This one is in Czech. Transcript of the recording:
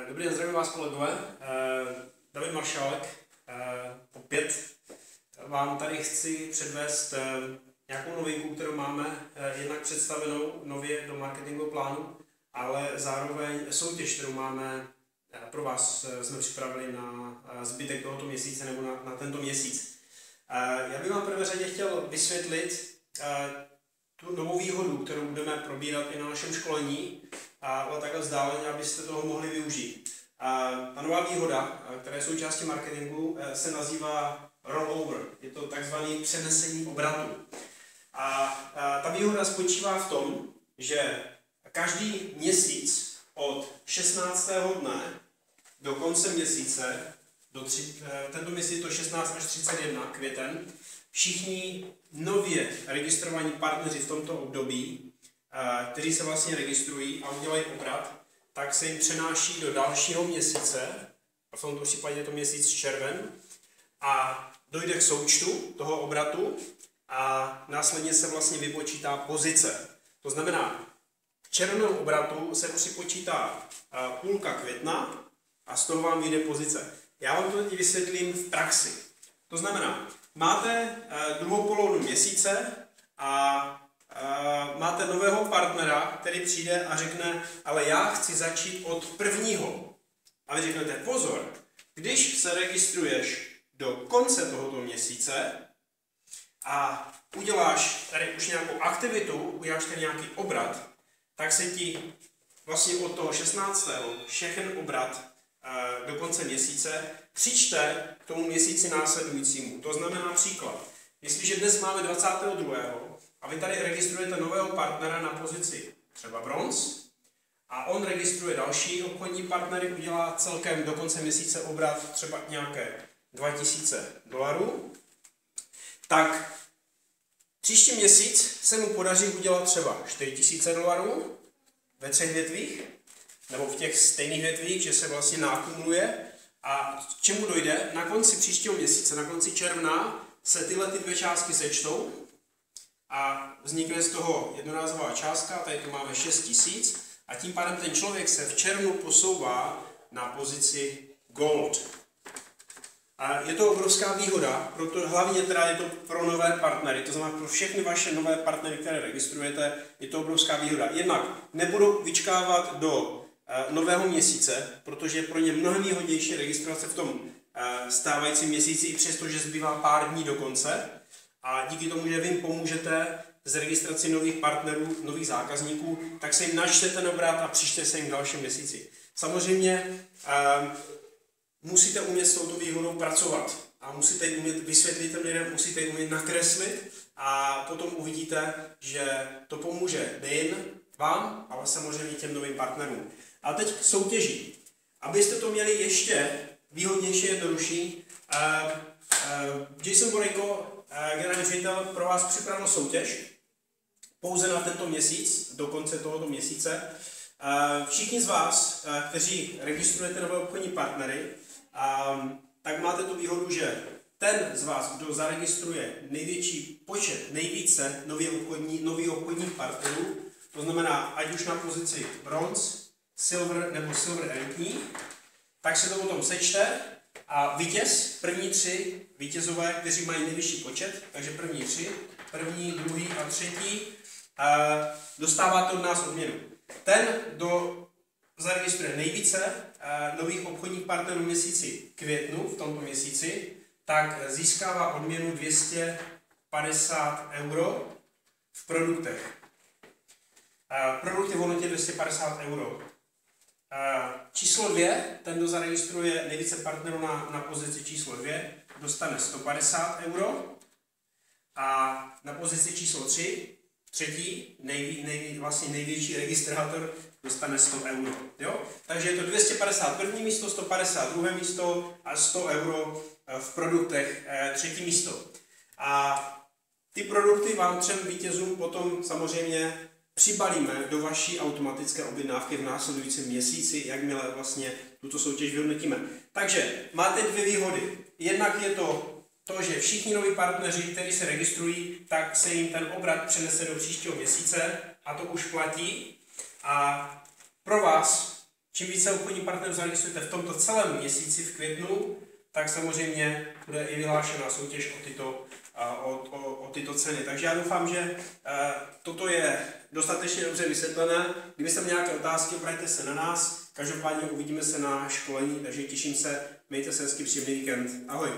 Dobrý den, zdravím vás kolegové. David Maršálek. Opět vám tady chci předvést nějakou novinku, kterou máme jednak představenou nově do marketingového plánu, ale zároveň soutěž, kterou máme pro vás, jsme připravili na zbytek tohoto měsíce nebo na tento měsíc. Já bych vám v prvé řadě chtěl vysvětlit tu novou výhodu, kterou budeme probírat i na našem školení, ale takhle vzdáleně, abyste toho mohli využít. Ta nová výhoda, která je součástí marketingu, se nazývá rollover. Je to takzvané přenesení obratu. Ta výhoda spočívá v tom, že každý měsíc od 16. dne do konce měsíce, tento měsíc to 16 až 31 květen, všichni nově registrovaní partneři v tomto období, kteří se vlastně registrují a udělají obrat, tak se jim přenáší do dalšího měsíce, a v tomto případě je to měsíc červen, a dojde k součtu toho obratu a následně se vlastně vypočítá pozice. To znamená, k červnovému obratu se připočítá půlka května a z toho vám vyjde pozice. Já vám to teď vysvětlím v praxi. To znamená, máte druhou polovinu měsíce a máte nového partnera, který přijde a řekne, ale já chci začít od prvního. A vy řeknete, pozor, když se registruješ do konce tohoto měsíce a uděláš tady už nějakou aktivitu, uděláš tady nějaký obrat, tak se ti vlastně od toho 16. všechen obrat do konce měsíce přičte k tomu měsíci následujícímu. To znamená například, jestliže dnes máme 22. a vy tady registrujete nového partnera na pozici třeba bronz a on registruje další obchodní partnery, udělá celkem do konce měsíce obrat třeba nějaké $2000, tak příští měsíc se mu podaří udělat třeba $4000 ve 3 větvích, nebo v těch stejných větvích, že se vlastně nakumuluje. A k čemu dojde? Na konci příštího měsíce, na konci června, se tyhle ty dvě částky sečtou a vznikne z toho jednorázová částka, tady tu máme 6000 a tím pádem ten člověk se v červnu posouvá na pozici Gold. A je to obrovská výhoda, hlavně teda je to pro nové partnery, to znamená pro všechny vaše nové partnery, které registrujete, je to obrovská výhoda. Jednak nebudou vyčkávat do nového měsíce, protože je pro ně mnohem výhodnější registrovat se v tom stávajícím měsíci, i přesto, že zbývá pár dní do konce. A díky tomu, že vy jim pomůžete s registrací nových partnerů, nových zákazníků, tak se jim načtete na obrat a přičte se jim v dalším měsíci. Samozřejmě musíte umět s touto výhodou pracovat a musíte ji umět vysvětlit těm lidem, musíte ji umět nakreslit a potom uvidíte, že to pomůže nejen vám, ale samozřejmě těm novým partnerům. A teď k soutěži. Abyste to měli ještě výhodnější, jednodušší, Jason Borejko, generální ředitel, pro vás připravil soutěž pouze na tento měsíc, do konce tohoto měsíce. Všichni z vás, kteří registrujete nové obchodní partnery, tak máte tu výhodu, že ten z vás, kdo zaregistruje největší počet, nejvíce nových obchodních partnerů, to znamená, ať už na pozici bronz, silver nebo silver elitní, tak se to potom sečte a vítěz, první 3 vítězové, kteří mají nejvyšší počet, takže první 3, první, druhý a třetí, dostáváte od nás odměnu. Ten, kdo zaregistruje nejvíce nových obchodních partnerů v měsíci květnu, v tomto měsíci, tak získává odměnu 250 € v produktech. Produkty v hodnotě 250 €. Číslo 2, ten, kdo zaregistruje nejvíce partnerů na pozici číslo 2, dostane 150 €. A na pozici číslo 3, třetí, vlastně největší registrátor, dostane 100 €. Jo? Takže je to 250 první místo, 150 druhé místo a 100 € v produktech třetí místo. A ty produkty vám 3 vítězům potom samozřejmě přibalíme do vaší automatické objednávky v následujícím měsíci, jakmile vlastně tuto soutěž vyhodnotíme. Takže máte 2 výhody. Jednak je to, že všichni noví partneři, kteří se registrují, tak se jim ten obrat přenese do příštího měsíce a to už platí. A pro vás čím více obchodních partnerů zaregistrujete v tomto celém měsíci v květnu, tak samozřejmě bude i vyhlášená soutěž o tyto ceny. Takže já doufám, že toto je dostatečně dobře vysvětlené. Kdybyste měli nějaké otázky, obraťte se na nás. Každopádně uvidíme se na školení, takže těším se. Mějte se hezky, příjemný víkend. Ahoj.